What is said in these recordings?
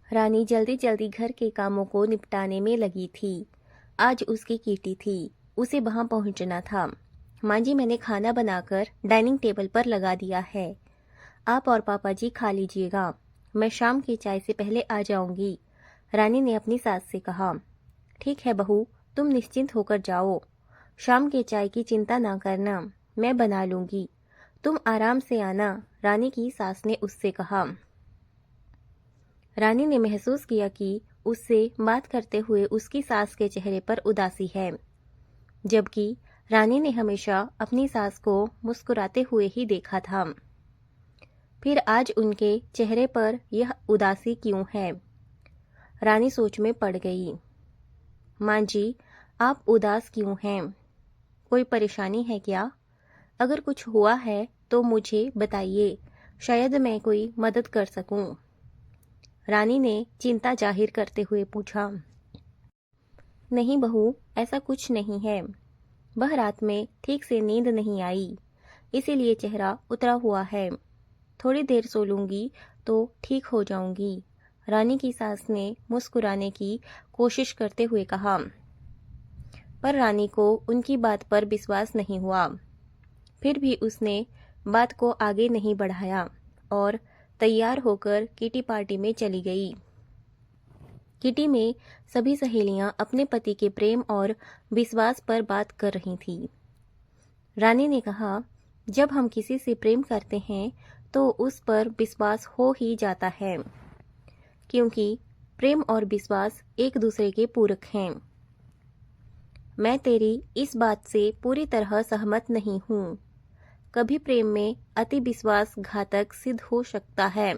रानी जल्दी जल्दी घर के कामों को निपटाने में लगी थी। आज उसकी किटी थी, उसे वहां पहुंचना था। माँ जी, मैंने खाना बनाकर डाइनिंग टेबल पर लगा दिया है। आप और पापा जी खा लीजिएगा, मैं शाम की चाय से पहले आ जाऊंगी। रानी ने अपनी सास से कहा। ठीक है बहू, तुम निश्चिंत होकर जाओ। शाम के चाय की चिंता ना करना, मैं बना लूंगी। तुम आराम से आना, रानी की सास ने उससे कहा। रानी ने महसूस किया कि उससे बात करते हुए उसकी सास के चेहरे पर उदासी है, जबकि रानी ने हमेशा अपनी सास को मुस्कुराते हुए ही देखा था। फिर आज उनके चेहरे पर यह उदासी क्यों है? रानी सोच में पड़ गई। माँ जी, आप उदास क्यों हैं? कोई परेशानी है क्या? अगर कुछ हुआ है तो मुझे बताइए, शायद मैं कोई मदद कर सकूं। रानी ने चिंता जाहिर करते हुए पूछा। नहीं बहू, ऐसा कुछ नहीं है। वह रात में ठीक से नींद नहीं आई, इसीलिए चेहरा उतरा हुआ है। थोड़ी देर सो लूंगी तो ठीक हो जाऊंगी, रानी की सास ने मुस्कुराने की कोशिश करते हुए कहा। पर रानी को उनकी बात पर विश्वास नहीं हुआ। फिर भी उसने बात को आगे नहीं बढ़ाया और तैयार होकर किटी पार्टी में चली गई। किटी में सभी सहेलियां अपने पति के प्रेम और विश्वास पर बात कर रही थीं। रानी ने कहा, जब हम किसी से प्रेम करते हैं तो उस पर विश्वास हो ही जाता है, क्योंकि प्रेम और विश्वास एक दूसरे के पूरक हैं। मैं तेरी इस बात से पूरी तरह सहमत नहीं हूँ। कभी प्रेम में अति विश्वास घातक सिद्ध हो सकता है।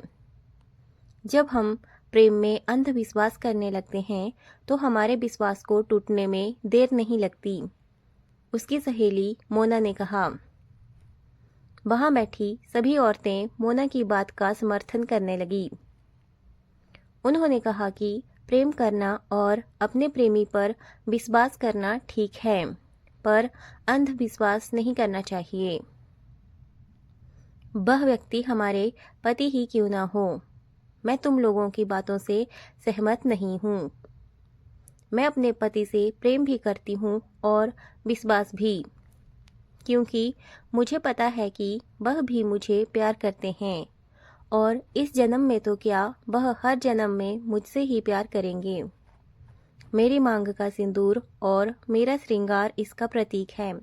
जब हम प्रेम में अंधविश्वास करने लगते हैं तो हमारे विश्वास को टूटने में देर नहीं लगती, उसकी सहेली मोना ने कहा। वहां बैठी सभी औरतें मोना की बात का समर्थन करने लगी। उन्होंने कहा कि प्रेम करना और अपने प्रेमी पर विश्वास करना ठीक है, पर अंधविश्वास नहीं करना चाहिए। वह व्यक्ति हमारे पति ही क्यों ना हो, मैं तुम लोगों की बातों से सहमत नहीं हूँ। मैं अपने पति से प्रेम भी करती हूँ और विश्वास भी, क्योंकि मुझे पता है कि वह भी मुझे प्यार करते हैं और इस जन्म में तो क्या, वह हर जन्म में मुझसे ही प्यार करेंगे। मेरी मांग का सिंदूर और मेरा श्रृंगार इसका प्रतीक है।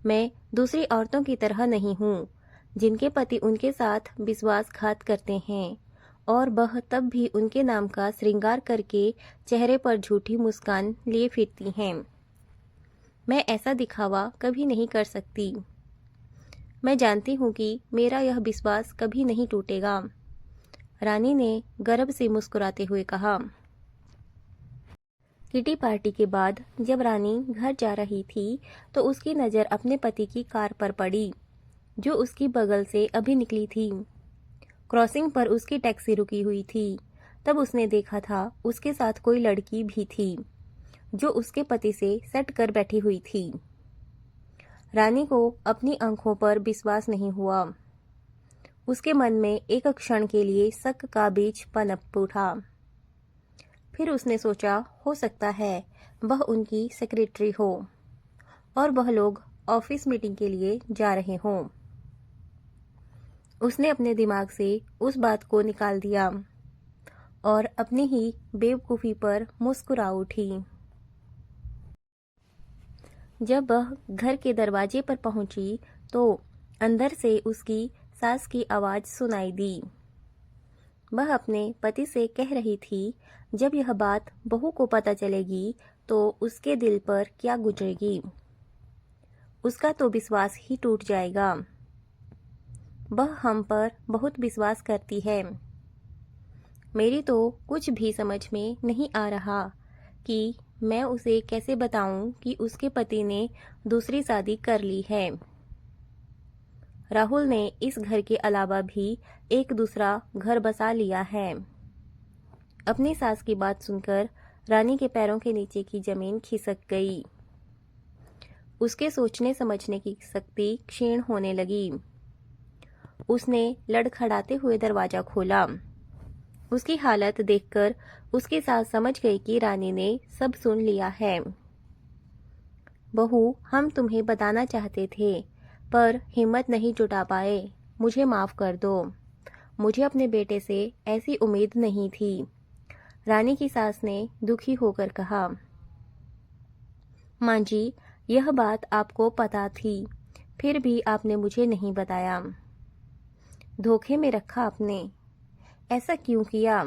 मैं दूसरी औरतों की तरह नहीं हूँ जिनके पति उनके साथ विश्वासघात करते हैं और वह तब भी उनके नाम का श्रृंगार करके चेहरे पर झूठी मुस्कान लिए फिरती हैं। मैं ऐसा दिखावा कभी नहीं कर सकती। मैं जानती हूँ कि मेरा यह विश्वास कभी नहीं टूटेगा, रानी ने गर्व से मुस्कुराते हुए कहा। किटी पार्टी के बाद जब रानी घर जा रही थी तो उसकी नज़र अपने पति की कार पर पड़ी, जो उसकी बगल से अभी निकली थी। क्रॉसिंग पर उसकी टैक्सी रुकी हुई थी। तब उसने देखा था उसके साथ कोई लड़की भी थी, जो उसके पति से सट कर बैठी हुई थी। रानी को अपनी आंखों पर विश्वास नहीं हुआ। उसके मन में एक क्षण के लिए शक का बीज पनप उठा। फिर उसने सोचा, हो सकता है वह उनकी सेक्रेटरी हो और वह लोग ऑफिस मीटिंग के लिए जा रहे हों। उसने अपने दिमाग से उस बात को निकाल दिया और अपनी ही बेवकूफ़ी पर मुस्कुरा उठी। जब वह घर के दरवाजे पर पहुंची तो अंदर से उसकी सास की आवाज़ सुनाई दी। वह अपने पति से कह रही थी, जब यह बात बहू को पता चलेगी तो उसके दिल पर क्या गुजरेगी। उसका तो विश्वास ही टूट जाएगा। वह हम पर बहुत विश्वास करती है। मेरी तो कुछ भी समझ में नहीं आ रहा कि मैं उसे कैसे बताऊं कि उसके पति ने दूसरी शादी कर ली है। राहुल ने इस घर के अलावा भी एक दूसरा घर बसा लिया है। अपनी सास की बात सुनकर रानी के पैरों के नीचे की जमीन खिसक गई। उसके सोचने समझने की शक्ति क्षीण होने लगी। उसने लड़खड़ाते हुए दरवाजा खोला। उसकी हालत देखकर उसकी सास समझ गई कि रानी ने सब सुन लिया है। बहू, हम तुम्हें बताना चाहते थे पर हिम्मत नहीं जुटा पाए। मुझे माफ कर दो। मुझे अपने बेटे से ऐसी उम्मीद नहीं थी। रानी की सास ने दुखी होकर कहा, माँ जी, यह बात आपको पता थी, फिर भी आपने मुझे नहीं बताया। धोखे में रखा आपने। ऐसा क्यों किया?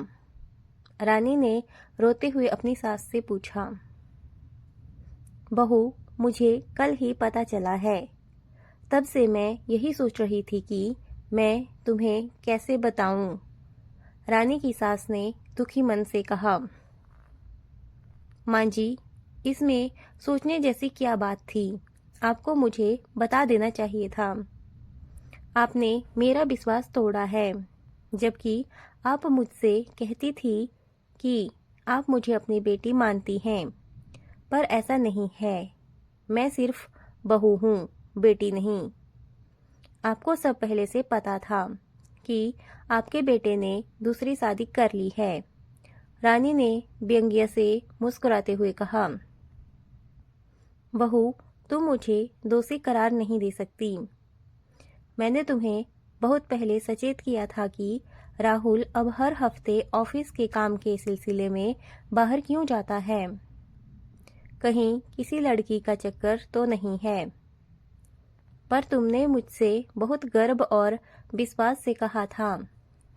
रानी ने रोते हुए अपनी सास से पूछा। बहू, मुझे कल ही पता चला है। तब से मैं यही सोच रही थी कि मैं तुम्हें कैसे बताऊं। रानी की सास ने दुखी मन से कहा, माँ जी, इसमें सोचने जैसी क्या बात थी? आपको मुझे बता देना चाहिए था। आपने मेरा विश्वास तोड़ा है, जबकि आप मुझसे कहती थी कि आप मुझे अपनी बेटी मानती हैं, पर ऐसा नहीं है। मैं सिर्फ बहू हूँ, बेटी नहीं। आपको सब पहले से पता था कि आपके बेटे ने दूसरी शादी कर ली है। रानी ने व्यंग्य से मुस्कुराते हुए कहा, बहू, तुम मुझे दोषी करार नहीं दे सकती। मैंने तुम्हें बहुत पहले सचेत किया था कि राहुल अब हर हफ्ते ऑफिस के काम के सिलसिले में बाहर क्यों जाता है। कहीं किसी लड़की का चक्कर तो नहीं है। पर तुमने मुझसे बहुत गर्व और विश्वास से कहा था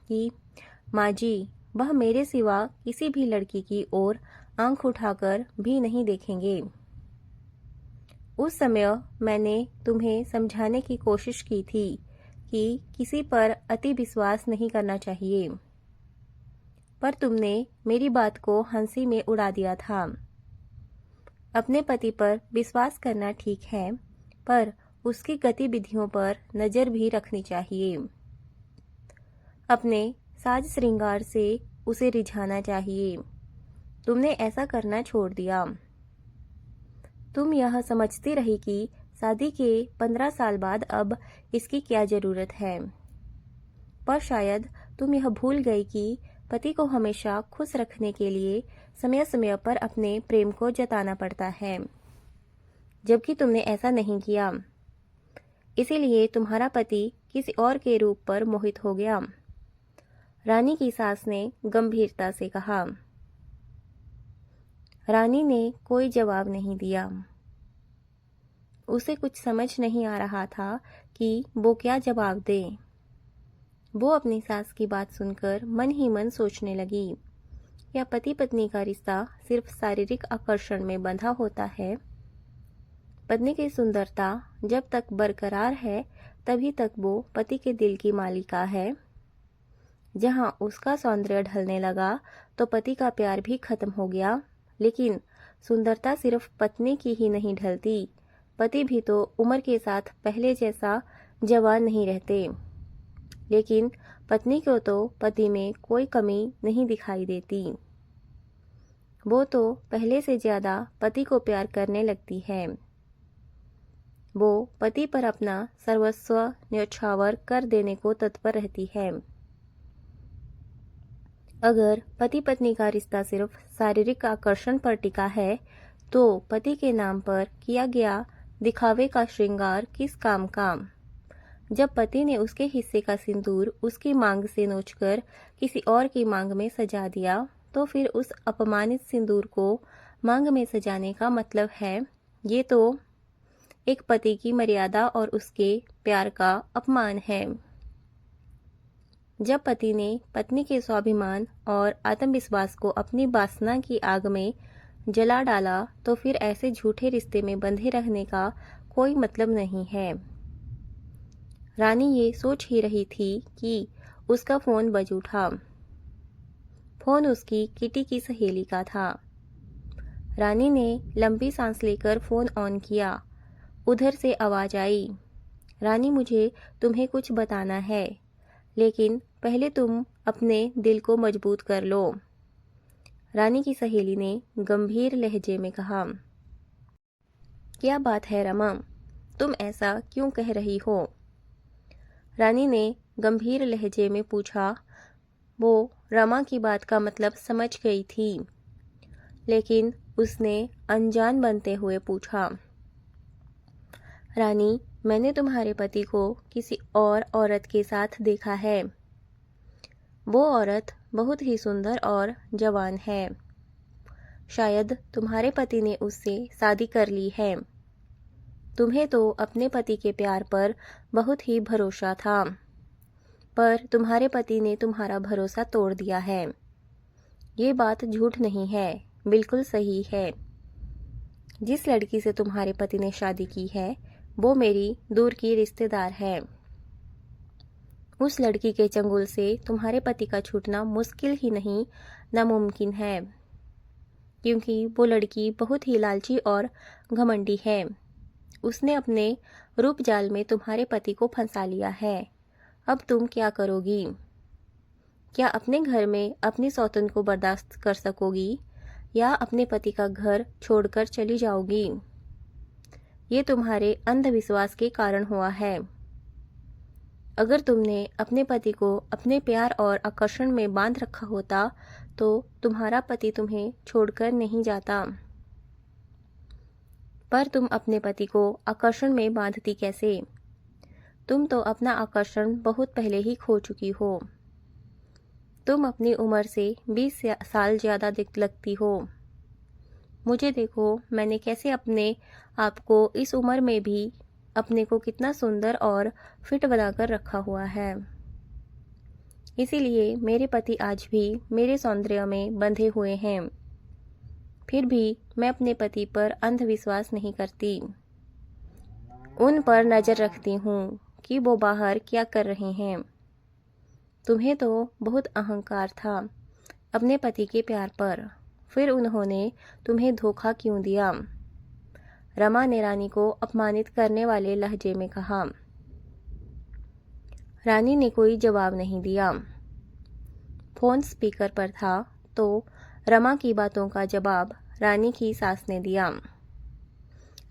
कि माँ जी, वह मेरे सिवा किसी भी लड़की की ओर आंख उठाकर भी नहीं देखेंगे। उस समय मैंने तुम्हें समझाने की कोशिश की थी कि किसी पर अति विश्वास नहीं करना चाहिए, पर तुमने मेरी बात को हंसी में उड़ा दिया था। अपने पति पर विश्वास करना ठीक है, पर उसकी गतिविधियों पर नजर भी रखनी चाहिए। अपने साज श्रृंगार से उसे रिझाना चाहिए। तुमने ऐसा करना छोड़ दिया। तुम यह समझती रही कि शादी के 15 साल बाद अब इसकी क्या जरूरत है, पर शायद तुम यह भूल गई कि पति को हमेशा खुश रखने के लिए समय समय पर अपने प्रेम को जताना पड़ता है, जबकि तुमने ऐसा नहीं किया। इसीलिए तुम्हारा पति किसी और के रूप पर मोहित हो गया। रानी की सास ने गंभीरता से कहा। रानी ने कोई जवाब नहीं दिया। उसे कुछ समझ नहीं आ रहा था कि वो क्या जवाब दे। वो अपनी सास की बात सुनकर मन ही मन सोचने लगी, क्या पति पत्नी का रिश्ता सिर्फ शारीरिक आकर्षण में बंधा होता है? पत्नी की सुंदरता जब तक बरकरार है, तभी तक वो पति के दिल की मालिका है। जहां उसका सौंदर्य ढलने लगा तो पति का प्यार भी खत्म हो गया। लेकिन सुंदरता सिर्फ पत्नी की ही नहीं ढलती, पति भी तो उम्र के साथ पहले जैसा जवान नहीं रहते। लेकिन पत्नी को तो पति में कोई कमी नहीं दिखाई देती। वो तो पहले से ज्यादा पति को प्यार करने लगती है। वो पति पर अपना सर्वस्व न्यौछावर कर देने को तत्पर रहती है। अगर पति पत्नी का रिश्ता सिर्फ शारीरिक आकर्षण पर टिका है, तो पति के नाम पर किया गया दिखावे का श्रृंगार किस काम का? जब पति ने उसके हिस्से का सिंदूर उसकी मांग से नोचकर किसी और की मांग में सजा दिया, तो फिर उस अपमानित सिंदूर को मांग में सजाने का मतलब है, ये तो एक पति की मर्यादा और उसके प्यार का अपमान है। जब पति ने पत्नी के स्वाभिमान और आत्मविश्वास को अपनी वासना की आग में जला डाला, तो फिर ऐसे झूठे रिश्ते में बंधे रहने का कोई मतलब नहीं है। रानी ये सोच ही रही थी कि उसका फोन बज उठा। फोन उसकी किटी की सहेली का था। रानी ने लंबी सांस लेकर फोन ऑन किया। उधर से आवाज आई, रानी, मुझे तुम्हें कुछ बताना है, लेकिन पहले तुम अपने दिल को मजबूत कर लो। रानी की सहेली ने गंभीर लहजे में कहा। क्या बात है रमा, तुम ऐसा क्यों कह रही हो? रानी ने गंभीर लहजे में पूछा। वो रमा की बात का मतलब समझ गई थी, लेकिन उसने अनजान बनते हुए पूछा, रानी, मैंने तुम्हारे पति को किसी और औरत के साथ देखा है। वो औरत बहुत ही सुंदर और जवान है। शायद तुम्हारे पति ने उससे शादी कर ली है। तुम्हें तो अपने पति के प्यार पर बहुत ही भरोसा था, पर तुम्हारे पति ने तुम्हारा भरोसा तोड़ दिया है। ये बात झूठ नहीं है, बिल्कुल सही है। जिस लड़की से तुम्हारे पति ने शादी की है वो मेरी दूर की रिश्तेदार है। उस लड़की के चंगुल से तुम्हारे पति का छूटना मुश्किल ही नहीं, नामुमकिन है, क्योंकि वो लड़की बहुत ही लालची और घमंडी है। उसने अपने रूप जाल में तुम्हारे पति को फंसा लिया है। अब तुम क्या करोगी? क्या अपने घर में अपनी सौतन को बर्दाश्त कर सकोगी या अपने पति का घर छोड़कर चली जाओगी? ये तुम्हारे अंधविश्वास के कारण हुआ है। अगर तुमने अपने पति को अपने प्यार और आकर्षण में बांध रखा होता तो तुम्हारा पति तुम्हें छोड़कर नहीं जाता। पर तुम अपने पति को आकर्षण में बांधती कैसे? तुम तो अपना आकर्षण बहुत पहले ही खो चुकी हो। तुम अपनी उम्र से 20 साल ज़्यादा लगती हो। मुझे देखो, मैंने कैसे अपने आप को इस उम्र में भी अपने को कितना सुंदर और फिट बनाकर रखा हुआ है। इसीलिए मेरे पति आज भी मेरे सौंदर्य में बंधे हुए हैं। फिर भी मैं अपने पति पर अंधविश्वास नहीं करती। उन पर नज़र रखती हूँ कि वो बाहर क्या कर रहे हैं। तुम्हें तो बहुत अहंकार था अपने पति के प्यार पर, फिर उन्होंने तुम्हें धोखा क्यों दिया? रमा ने रानी को अपमानित करने वाले लहजे में कहा। रानी ने कोई जवाब नहीं दिया। फोन स्पीकर पर था तो रमा की बातों का जवाब रानी की सास ने दिया।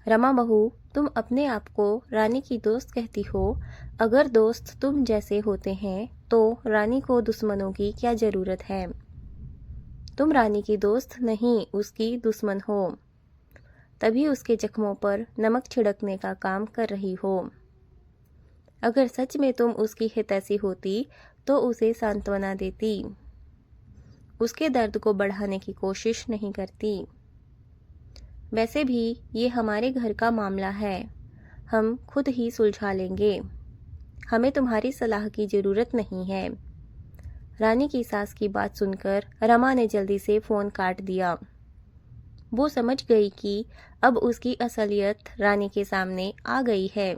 रमा बहू, तुम अपने आप को रानी की दोस्त कहती हो। अगर दोस्त तुम जैसे होते हैं तो रानी को दुश्मनों की क्या जरूरत है? तुम रानी की दोस्त नहीं, उसकी दुश्मन हो। तभी उसके जख्मों पर नमक छिड़कने का काम कर रही हो। अगर सच में तुम उसकी हितैषी होती तो उसे सांत्वना देती, उसके दर्द को बढ़ाने की कोशिश नहीं करती। वैसे भी ये हमारे घर का मामला है, हम खुद ही सुलझा लेंगे। हमें तुम्हारी सलाह की जरूरत नहीं है। रानी की सास की बात सुनकर रमा ने जल्दी से फोन काट दिया। वो समझ गई कि अब उसकी असलियत रानी के सामने आ गई है।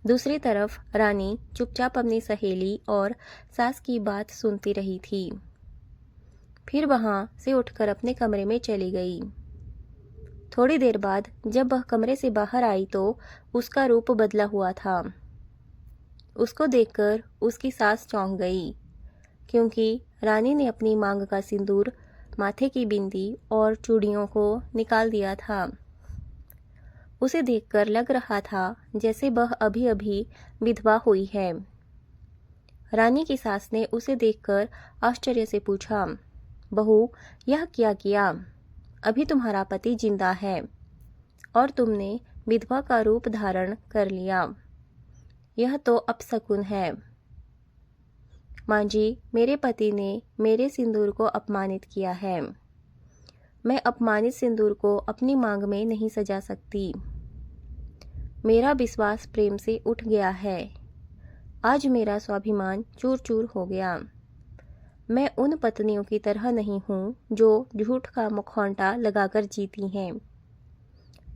दूसरी तरफ रानी चुपचाप अपनी सहेली और सास की बात सुनती रही थी। फिर वहां से उठकर अपने कमरे में चली गई। थोड़ी देर बाद जब वह कमरे से बाहर आई तो उसका रूप बदला हुआ था। उसको देखकर उसकी सास चौंक गई, क्योंकि रानी ने अपनी मांग का सिंदूर, माथे की बिंदी और चूड़ियों को निकाल दिया था। उसे देखकर लग रहा था जैसे वह अभी अभी विधवा हुई है। रानी की सास ने उसे देखकर आश्चर्य से पूछा, बहू, यह क्या किया? अभी तुम्हारा पति जिंदा है और तुमने विधवा का रूप धारण कर लिया। यह तो अपशकुन है। माँ जी, मेरे पति ने मेरे सिंदूर को अपमानित किया है। मैं अपमानित सिंदूर को अपनी मांग में नहीं सजा सकती। मेरा विश्वास प्रेम से उठ गया है। आज मेरा स्वाभिमान चूर चूर हो गया। मैं उन पत्नियों की तरह नहीं हूँ जो झूठ का मुखौटा लगाकर जीती हैं।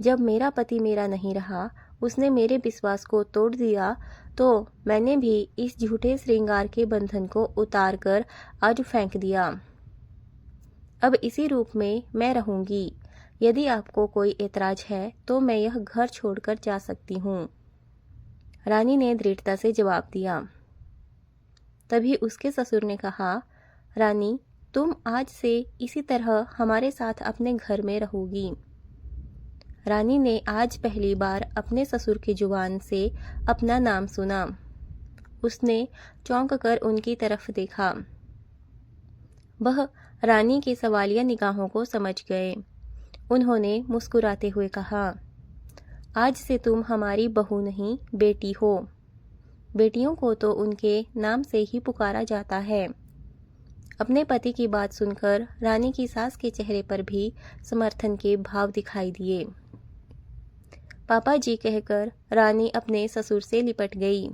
जब मेरा पति मेरा नहीं रहा, उसने मेरे विश्वास को तोड़ दिया, तो मैंने भी इस झूठे श्रृंगार के बंधन को उतार कर आज फेंक दिया। अब इसी रूप में मैं रहूंगी। यदि आपको कोई एतराज है तो मैं यह घर छोड़कर जा सकती हूँ। रानी ने दृढ़ता से जवाब दिया। तभी उसके ससुर ने कहा, रानी, तुम आज से इसी तरह हमारे साथ अपने घर में रहोगी। रानी ने आज पहली बार अपने ससुर की जुबान से अपना नाम सुना। उसने चौंक कर उनकी तरफ देखा। वह रानी की सवालिया निगाहों को समझ गए। उन्होंने मुस्कुराते हुए कहा, आज से तुम हमारी बहू नहीं, बेटी हो। बेटियों को तो उनके नाम से ही पुकारा जाता है। अपने पति की बात सुनकर रानी की सास के चेहरे पर भी समर्थन के भाव दिखाई दिए। पापा जी कहकर रानी अपने ससुर से लिपट गई।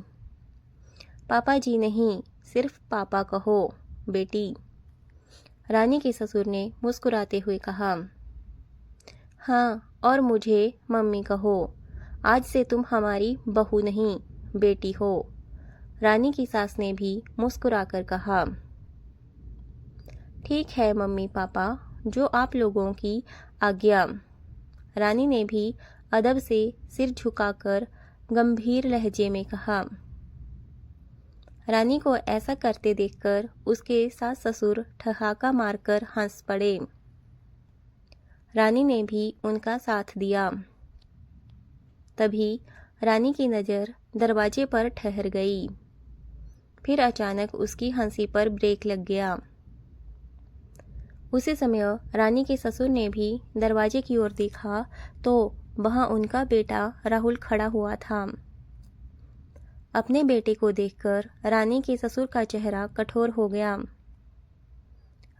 पापा जी नहीं, सिर्फ पापा कहो बेटी। रानी के ससुर ने मुस्कुराते हुए कहा, हाँ, और मुझे मम्मी कहो। आज से तुम हमारी बहू नहीं, बेटी हो। रानी की सास ने भी मुस्कुराकर कहा, ठीक है मम्मी पापा, जो आप लोगों की आज्ञा। रानी ने भी अदब से सिर झुकाकर गंभीर लहजे में कहा। रानी को ऐसा करते देखकर उसके सास ससुर ठहाका मारकर हंस पड़े। रानी ने भी उनका साथ दिया। तभी रानी की नज़र दरवाजे पर ठहर गई। फिर अचानक उसकी हंसी पर ब्रेक लग गया। उसी समय रानी के ससुर ने भी दरवाजे की ओर देखा तो वहां उनका बेटा राहुल खड़ा हुआ था। अपने बेटे को देखकर रानी के ससुर का चेहरा कठोर हो गया।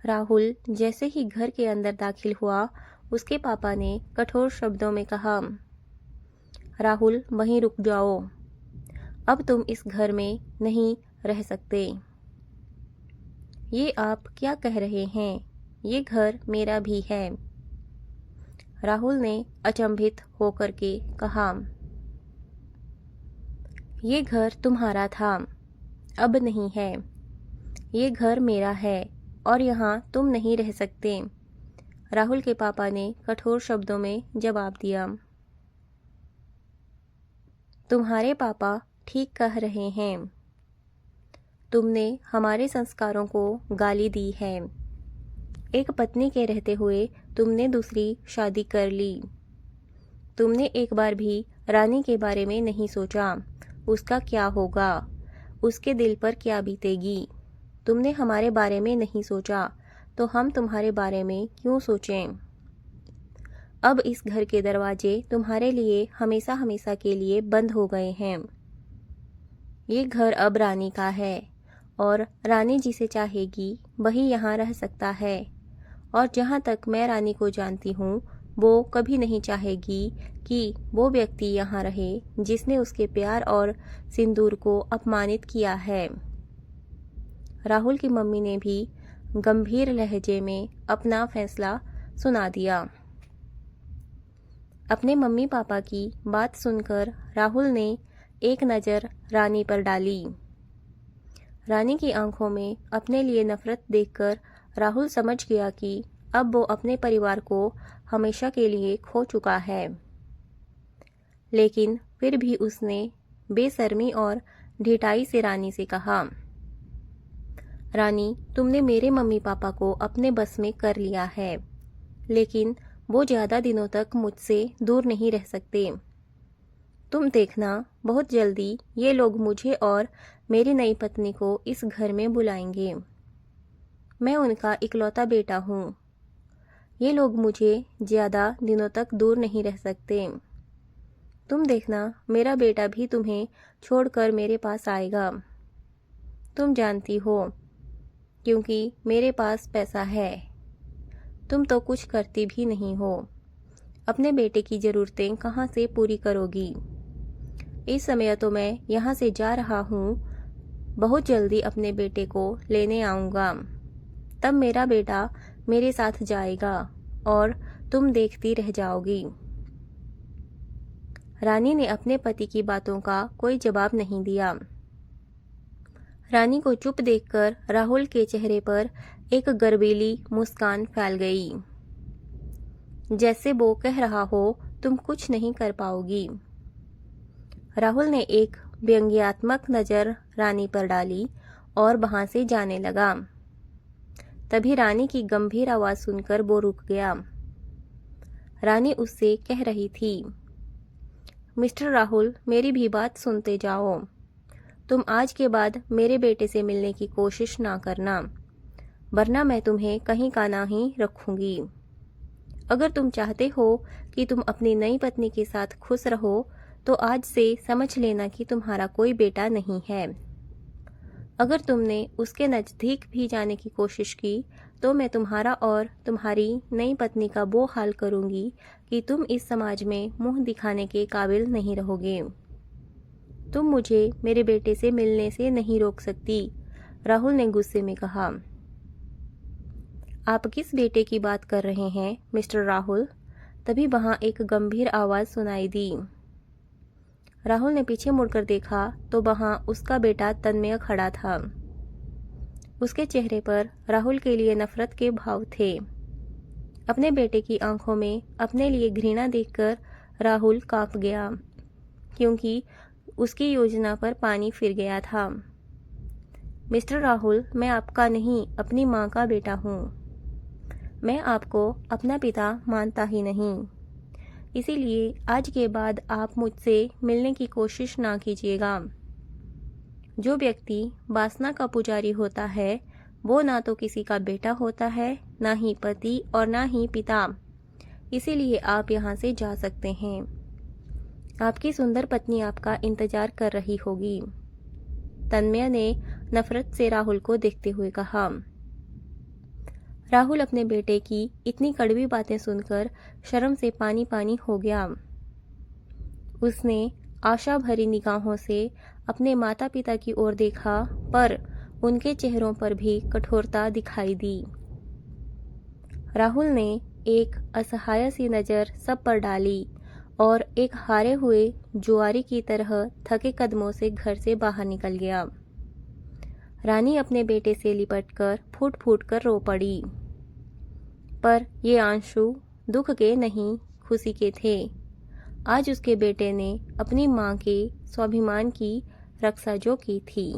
राहुल जैसे ही घर के अंदर दाखिल हुआ, उसके पापा ने कठोर शब्दों में कहा, राहुल वहीं रुक जाओ, अब तुम इस घर में नहीं रह सकते। ये आप क्या कह रहे हैं? ये घर मेरा भी है। राहुल ने अचंभित होकर के कहा, ये घर तुम्हारा था, अब नहीं है। ये घर मेरा है और यहाँ तुम नहीं रह सकते। राहुल के पापा ने कठोर शब्दों में जवाब दिया। तुम्हारे पापा ठीक कह रहे हैं। तुमने हमारे संस्कारों को गाली दी है। एक पत्नी के रहते हुए तुमने दूसरी शादी कर ली। तुमने एक बार भी रानी के बारे में नहीं सोचा, उसका क्या होगा, उसके दिल पर क्या बीतेगी। तुमने हमारे बारे में नहीं सोचा, तो हम तुम्हारे बारे में क्यों सोचें। अब इस घर के दरवाजे तुम्हारे लिए हमेशा हमेशा के लिए बंद हो गए हैं। ये घर अब रानी का है और रानी जिसे चाहेगी वही यहाँ रह सकता है। और जहाँ तक मैं रानी को जानती हूँ, वो कभी नहीं चाहेगी कि वो व्यक्ति यहाँ रहे जिसने उसके प्यार और सिंदूर को अपमानित किया है। राहुल की मम्मी ने भी गंभीर लहजे में अपना फैसला सुना दिया। अपने मम्मी पापा की बात सुनकर राहुल ने एक नज़र रानी पर डाली। रानी की आंखों में अपने लिए नफरत देखकर राहुल समझ गया कि अब वो अपने परिवार को हमेशा के लिए खो चुका है। लेकिन फिर भी उसने बेशर्मी और ढिठाई से रानी से कहा, रानी, तुमने मेरे मम्मी पापा को अपने बस में कर लिया है, लेकिन वो ज़्यादा दिनों तक मुझसे दूर नहीं रह सकते। तुम देखना, बहुत जल्दी ये लोग मुझे और मेरी नई पत्नी को इस घर में बुलाएंगे। मैं उनका इकलौता बेटा हूँ। ये लोग मुझे ज़्यादा दिनों तक दूर नहीं रह सकते। तुम देखना, मेरा बेटा भी तुम्हें छोड़कर मेरे पास आएगा। तुम जानती हो, क्योंकि मेरे पास पैसा है। तुम तो कुछ करती भी नहीं हो। अपने बेटे की ज़रूरतें कहाँ से पूरी करोगी? इस समय तो मैं यहाँ से जा रहा हूँ, बहुत जल्दी अपने बेटे को लेने आऊँगा। तब मेरा बेटा मेरे साथ जाएगा और तुम देखती रह जाओगी। रानी ने अपने पति की बातों का कोई जवाब नहीं दिया। रानी को चुप देखकर राहुल के चेहरे पर एक गर्वीली मुस्कान फैल गई, जैसे वो कह रहा हो, तुम कुछ नहीं कर पाओगी। राहुल ने एक व्यंग्यात्मक नज़र रानी पर डाली और वहां से जाने लगा। तभी रानी की गंभीर आवाज़ सुनकर वो रुक गया। रानी उससे कह रही थी, मिस्टर राहुल, मेरी भी बात सुनते जाओ। तुम आज के बाद मेरे बेटे से मिलने की कोशिश ना करना, वरना मैं तुम्हें कहीं का ना ही रखूंगी। अगर तुम चाहते हो कि तुम अपनी नई पत्नी के साथ खुश रहो तो आज से समझ लेना कि तुम्हारा कोई बेटा नहीं है। अगर तुमने उसके नज़दीक भी जाने की कोशिश की तो मैं तुम्हारा और तुम्हारी नई पत्नी का वो हाल करूंगी कि तुम इस समाज में मुंह दिखाने के काबिल नहीं रहोगे। तुम मुझे मेरे बेटे से मिलने से नहीं रोक सकती, राहुल ने गुस्से में कहा। आप किस बेटे की बात कर रहे हैं मिस्टर राहुल? तभी वहां एक गंभीर आवाज सुनाई दी। राहुल ने पीछे मुड़कर देखा तो वहां उसका बेटा तन्मय खड़ा था। उसके चेहरे पर राहुल के लिए नफरत के भाव थे। अपने बेटे की आंखों में अपने लिए घृणा देखकर राहुल कांप गया, क्योंकि उसकी योजना पर पानी फिर गया था। मिस्टर राहुल, मैं आपका नहीं अपनी माँ का बेटा हूँ। मैं आपको अपना पिता मानता ही नहीं, इसीलिए आज के बाद आप मुझसे मिलने की कोशिश ना कीजिएगा। जो व्यक्ति वासना का पुजारी होता है वो ना तो किसी का बेटा होता है, ना ही पति और ना ही पिता। इसीलिए आप यहाँ से जा सकते हैं। आपकी सुंदर पत्नी आपका इंतजार कर रही होगी। तन्मय ने नफरत से राहुल को देखते हुए कहा। राहुल अपने बेटे की इतनी कड़वी बातें सुनकर शर्म से पानी पानी हो गया। उसने आशा भरी निगाहों से अपने माता पिता की ओर देखा, पर उनके चेहरों पर भी कठोरता दिखाई दी। राहुल ने एक असहाय सी नज़र सब पर डाली और एक हारे हुए जुआरी की तरह थके कदमों से घर से बाहर निकल गया। रानी अपने बेटे से लिपटकर फूट फूट कर रो पड़ी, पर ये आंसू दुख के नहीं खुशी के थे। आज उसके बेटे ने अपनी माँ के स्वाभिमान की रक्षा जो की थी।